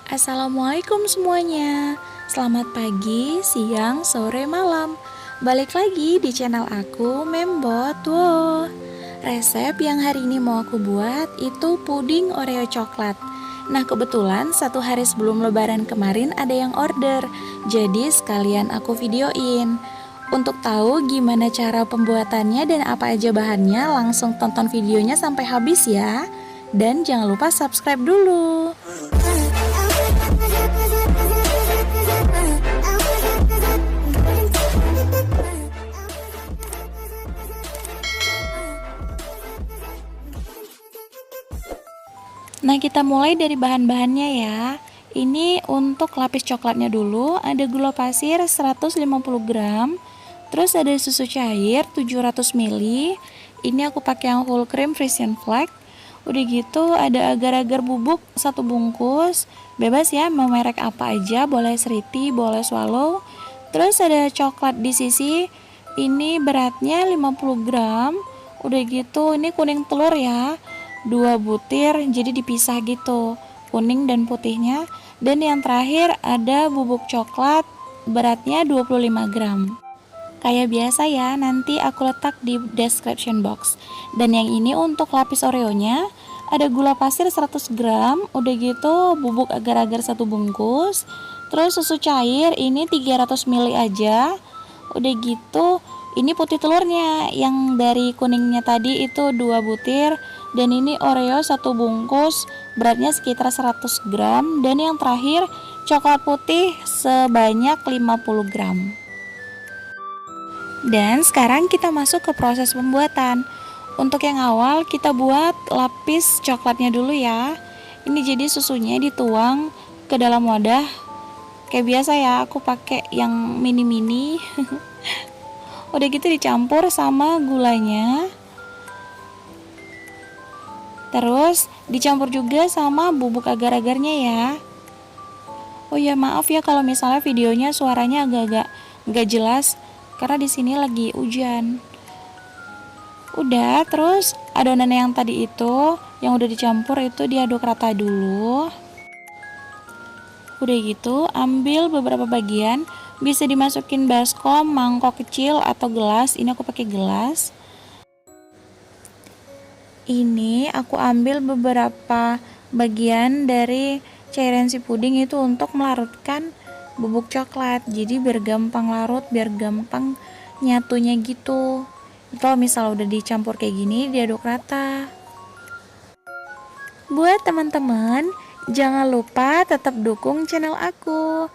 Assalamualaikum semuanya. Selamat pagi, siang, sore, malam. Balik lagi di channel aku, Membot. Wow. Resep yang hari ini mau aku buat itu puding Oreo coklat. Nah, kebetulan satu hari sebelum lebaran kemarin ada yang order. Jadi sekalian aku videoin. Untuk tahu gimana cara pembuatannya dan apa aja bahannya, langsung tonton videonya sampai habis ya. Dan jangan lupa subscribe dulu. Nah, kita mulai dari bahan-bahannya ya. Ini untuk lapis coklatnya dulu, ada gula pasir 150 gram, terus ada susu cair 700 ml. Ini aku pakai yang whole cream Frisian Flag. Udah gitu ada agar-agar bubuk 1 bungkus. Bebas ya, mau merek apa aja, boleh Sriti, boleh Swallow. Terus ada coklat di sisi, ini beratnya 50 gram. Udah gitu ini kuning telur ya, 2 butir, jadi dipisah gitu, kuning dan putihnya. Dan yang terakhir ada bubuk coklat, beratnya 25 gram. Kayak biasa ya, nanti aku letak di description box. Dan yang ini untuk lapis Oreonya, ada gula pasir 100 gram, udah gitu bubuk agar-agar 1 bungkus, terus susu cair ini 300 ml aja. Udah gitu ini putih telurnya yang dari kuningnya tadi itu 2 butir, dan ini Oreo 1 bungkus beratnya sekitar 100 gram, dan yang terakhir coklat putih sebanyak 50 gram. Dan sekarang kita masuk ke proses pembuatan. Untuk yang awal kita buat lapis coklatnya dulu ya. Ini jadi susunya dituang ke dalam wadah. Kayak biasa ya, aku pakai yang mini-mini. Udah gitu dicampur sama gulanya. Terus dicampur juga sama bubuk agar-agarnya ya. Oh ya, maaf ya kalau misalnya videonya suaranya agak-agak nggak jelas karena di sini lagi hujan. Udah, terus adonan yang tadi itu yang udah dicampur itu diaduk rata dulu. Udah gitu ambil beberapa bagian, bisa dimasukin baskom, mangkok kecil atau gelas. Ini aku pakai gelas. Ini aku ambil beberapa bagian dari cairan si puding itu untuk melarutkan bubuk coklat, jadi biar gampang larut, biar gampang nyatunya gitu. Kalau misal udah dicampur kayak gini, diaduk rata. Buat teman-teman, jangan lupa tetap dukung channel aku,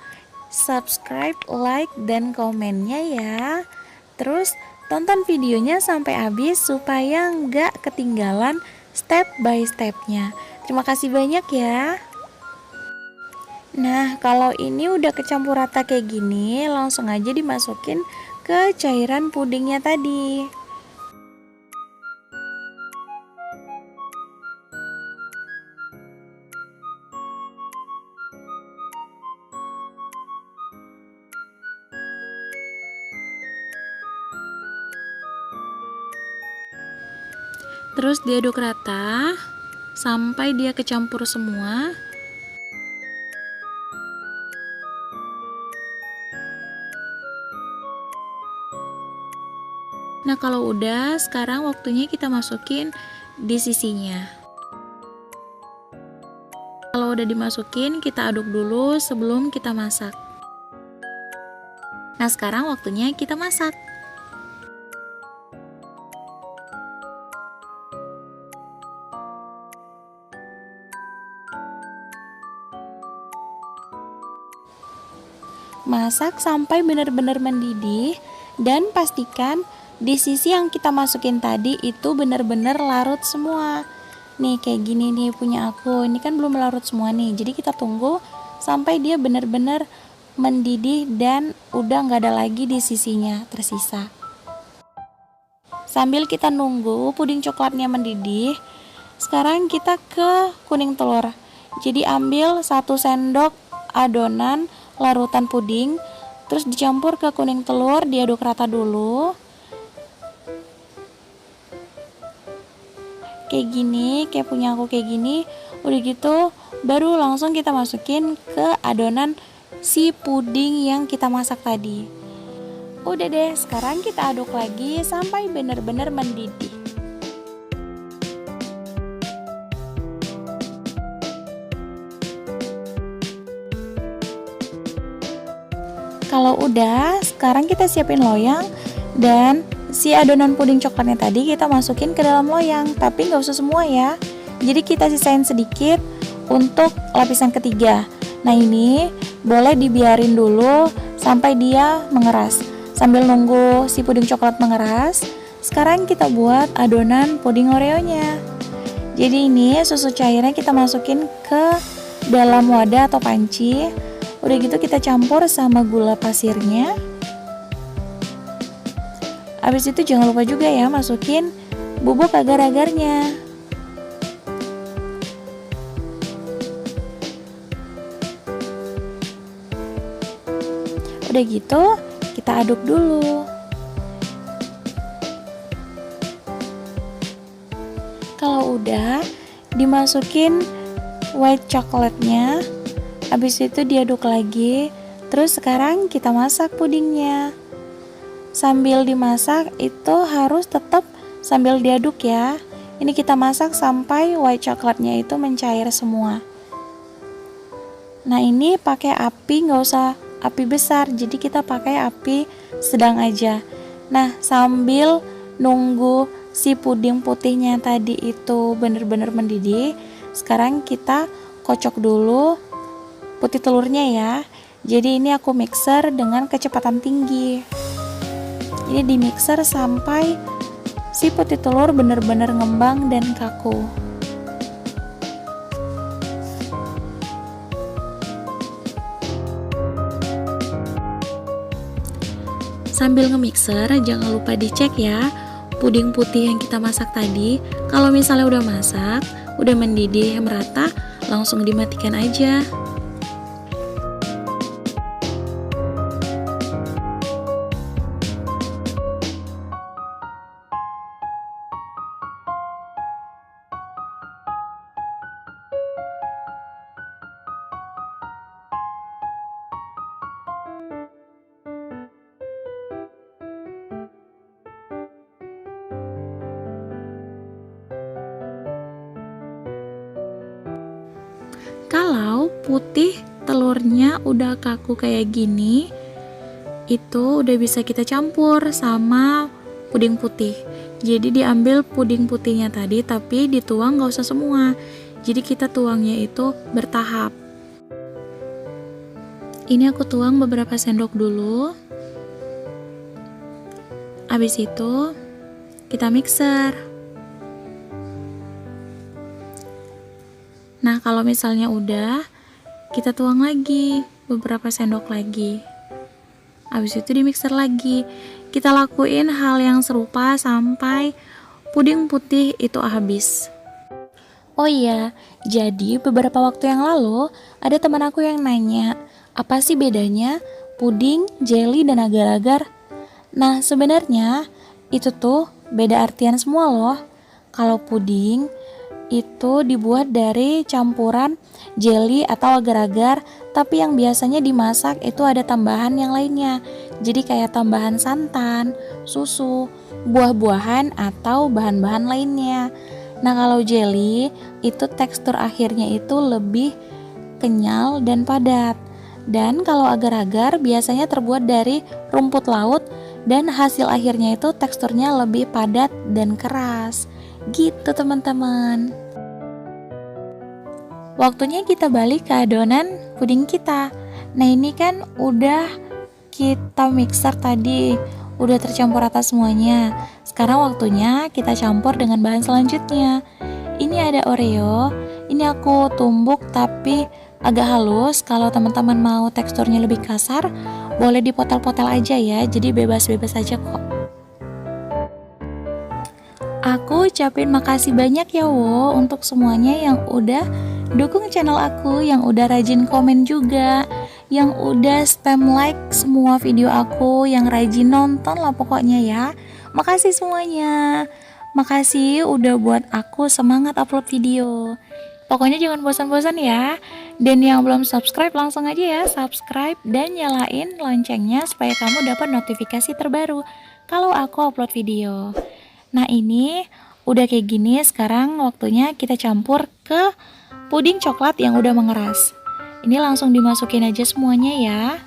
subscribe, like, dan komennya ya. Terus tonton videonya sampai habis supaya nggak ketinggalan step by stepnya. Terima kasih banyak ya. Nah, kalau ini udah kecampur rata kayak gini, langsung aja dimasukin ke cairan pudingnya tadi. Terus diaduk rata sampai dia kecampur semua. Nah, kalau udah, sekarang waktunya kita masukin di sisinya. Kalau udah dimasukin, kita aduk dulu sebelum kita masak. Nah, sekarang waktunya kita masak. Masak sampai benar-benar mendidih, dan pastikan di sisi yang kita masukin tadi itu benar-benar larut semua. Nih kayak gini nih punya aku, ini kan belum larut semua nih, jadi kita tunggu sampai dia benar-benar mendidih dan udah nggak ada lagi di sisinya tersisa. Sambil kita nunggu puding coklatnya mendidih, sekarang kita ke kuning telur. Jadi ambil 1 sendok adonan larutan puding, terus dicampur ke kuning telur, diaduk rata dulu. kayak gini, kayak punya aku kayak gini. Udah gitu baru langsung kita masukin ke adonan si puding yang kita masak tadi. Udah deh, sekarang kita aduk lagi sampai benar-benar mendidih. Kalau udah, sekarang kita siapin loyang dan si adonan puding coklatnya tadi kita masukin ke dalam loyang, tapi nggak usah semua ya. Jadi kita sisain sedikit untuk lapisan ketiga. Nah ini boleh dibiarin dulu sampai dia mengeras. Sambil nunggu si puding coklat mengeras, sekarang kita buat adonan puding Oreonya. Jadi ini susu cairnya kita masukin ke dalam wadah atau panci. Udah gitu kita campur sama gula pasirnya. Habis itu jangan lupa juga ya masukin bubuk agar-agarnya. Udah gitu kita aduk dulu. Kalau udah, dimasukin white coklatnya. Habis itu diaduk lagi. Terus sekarang kita masak pudingnya. Sambil dimasak itu harus tetap sambil diaduk ya. Ini kita masak sampai white coklatnya itu mencair semua. Nah ini pakai api nggak usah api besar, jadi kita pakai api sedang aja. Nah sambil nunggu si puding putihnya tadi itu bener-bener mendidih, sekarang kita kocok dulu putih telurnya ya. Jadi ini aku mixer dengan kecepatan tinggi. Ini di mixer sampai si putih telur bener-bener ngembang dan kaku. Sambil nge-mixer jangan lupa dicek ya puding putih yang kita masak tadi. Kalau misalnya udah masak, udah mendidih merata, langsung dimatikan aja. Kalau putih telurnya udah kaku kayak gini, itu udah bisa kita campur sama puding putih. Jadi diambil puding putihnya tadi tapi dituang gak usah semua. Jadi kita tuangnya itu bertahap. Ini aku tuang beberapa sendok dulu. Habis itu kita mixer. Nah kalau misalnya udah, kita tuang lagi beberapa sendok lagi. Habis itu dimixer lagi. Kita lakuin hal yang serupa sampai puding putih itu habis. Oh iya, jadi beberapa waktu yang lalu ada teman aku yang nanya, apa sih bedanya puding, jelly, dan agar-agar? Nah sebenarnya itu tuh beda artian semua loh. Kalau puding itu dibuat dari campuran jelly atau agar-agar, tapi yang biasanya dimasak itu ada tambahan yang lainnya. Jadi kayak tambahan santan, susu, buah-buahan atau bahan-bahan lainnya. Nah kalau jelly itu tekstur akhirnya itu lebih kenyal dan padat. Dan kalau agar-agar biasanya terbuat dari rumput laut dan hasil akhirnya itu teksturnya lebih padat dan keras. Gitu teman-teman. Waktunya kita balik ke adonan puding kita. Nah ini kan udah kita mixer tadi, udah tercampur rata semuanya. Sekarang waktunya kita campur dengan bahan selanjutnya. Ini ada Oreo. Ini aku tumbuk tapi agak halus. Kalau teman-teman mau teksturnya lebih kasar, boleh dipotel-potel aja ya. Jadi bebas-bebas aja kok. Aku ucapin makasih banyak ya Wo untuk semuanya yang udah dukung channel aku, yang udah rajin komen juga, yang udah spam like semua video aku, yang rajin nonton lah pokoknya ya. Makasih semuanya. Makasih udah buat aku semangat upload video. Pokoknya jangan bosan-bosan ya. Dan yang belum subscribe langsung aja ya subscribe dan nyalain loncengnya supaya kamu dapat notifikasi terbaru kalau aku upload video. Nah ini udah kayak gini, sekarang waktunya kita campur ke puding coklat yang udah mengeras. Ini langsung dimasukin aja semuanya ya.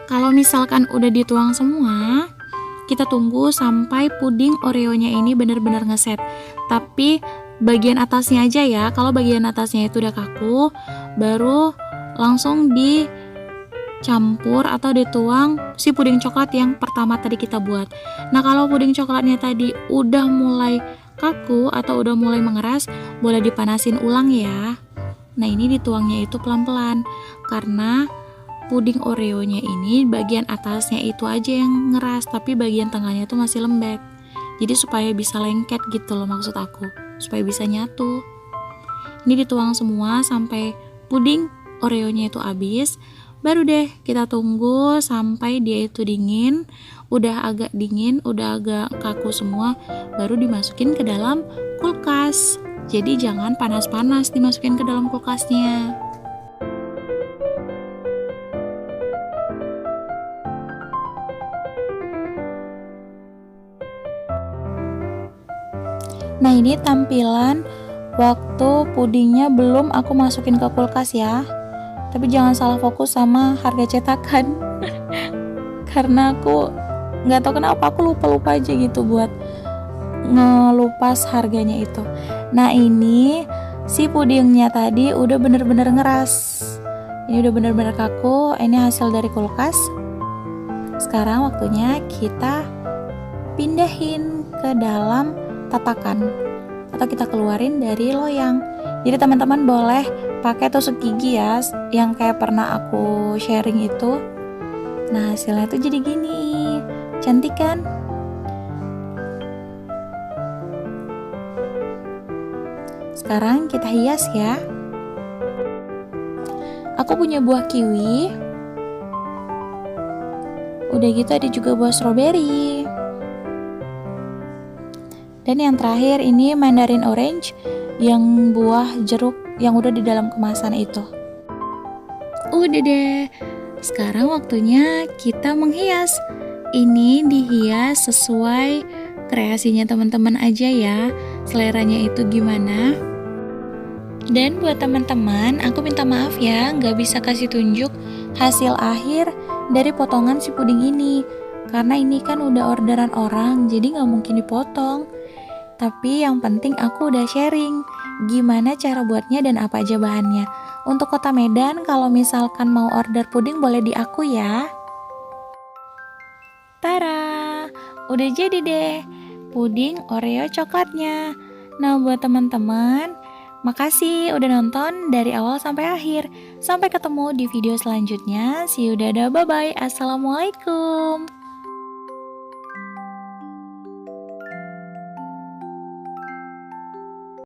Kalau misalkan udah dituang semua, kita tunggu sampai puding Oreo-nya ini benar-benar ngeset. Tapi bagian atasnya aja ya. Kalau bagian atasnya itu udah kaku, baru langsung dicampur atau dituang si puding coklat yang pertama tadi kita buat. Nah, kalau puding coklatnya tadi udah mulai kaku atau udah mulai mengeras, boleh dipanasin ulang ya. Nah, ini dituangnya itu pelan-pelan karena puding Oreo-nya ini bagian atasnya itu aja yang ngeras, tapi bagian tengahnya itu masih lembek. Jadi supaya bisa lengket gitu loh maksud aku, supaya bisa nyatu. Ini dituang semua sampai puding Oreo-nya itu habis. Baru deh kita tunggu sampai dia itu dingin. Udah agak dingin, udah agak kaku semua, baru dimasukin ke dalam kulkas. Jadi jangan panas-panas dimasukin ke dalam kulkasnya. Nah ini tampilan waktu pudingnya belum aku masukin ke kulkas ya. Tapi jangan salah fokus sama harga cetakan. Karena aku nggak tahu kenapa aku lupa aja gitu buat ngelupas harganya itu. Nah ini si pudingnya tadi udah bener-bener ngeras. Ini udah bener-bener kaku. Ini hasil dari kulkas. Sekarang waktunya kita pindahin ke dalam tatakan atau kita keluarin dari loyang. Jadi teman-teman boleh pakai tusuk gigi ya, yang kayak pernah aku sharing itu. Nah hasilnya tuh jadi gini, cantik kan? Sekarang kita hias ya. Aku punya buah kiwi. Udah gitu ada juga buah stroberi. Dan yang terakhir ini mandarin orange, yang buah jeruk yang udah di dalam kemasan itu. Udah deh, sekarang waktunya kita menghias. Ini dihias sesuai kreasinya teman-teman aja ya, seleranya itu gimana. Dan buat teman-teman, aku minta maaf ya, nggak bisa kasih tunjuk hasil akhir dari potongan si puding ini. Karena ini kan udah orderan orang, jadi nggak mungkin dipotong. Tapi yang penting aku udah sharing gimana cara buatnya dan apa aja bahannya. Untuk Kota Medan, kalau misalkan mau order puding boleh di aku ya. Tara, udah jadi deh puding Oreo coklatnya. Nah buat teman-teman, makasih udah nonton dari awal sampai akhir. Sampai ketemu di video selanjutnya. See you, dadah, bye-bye. Assalamualaikum.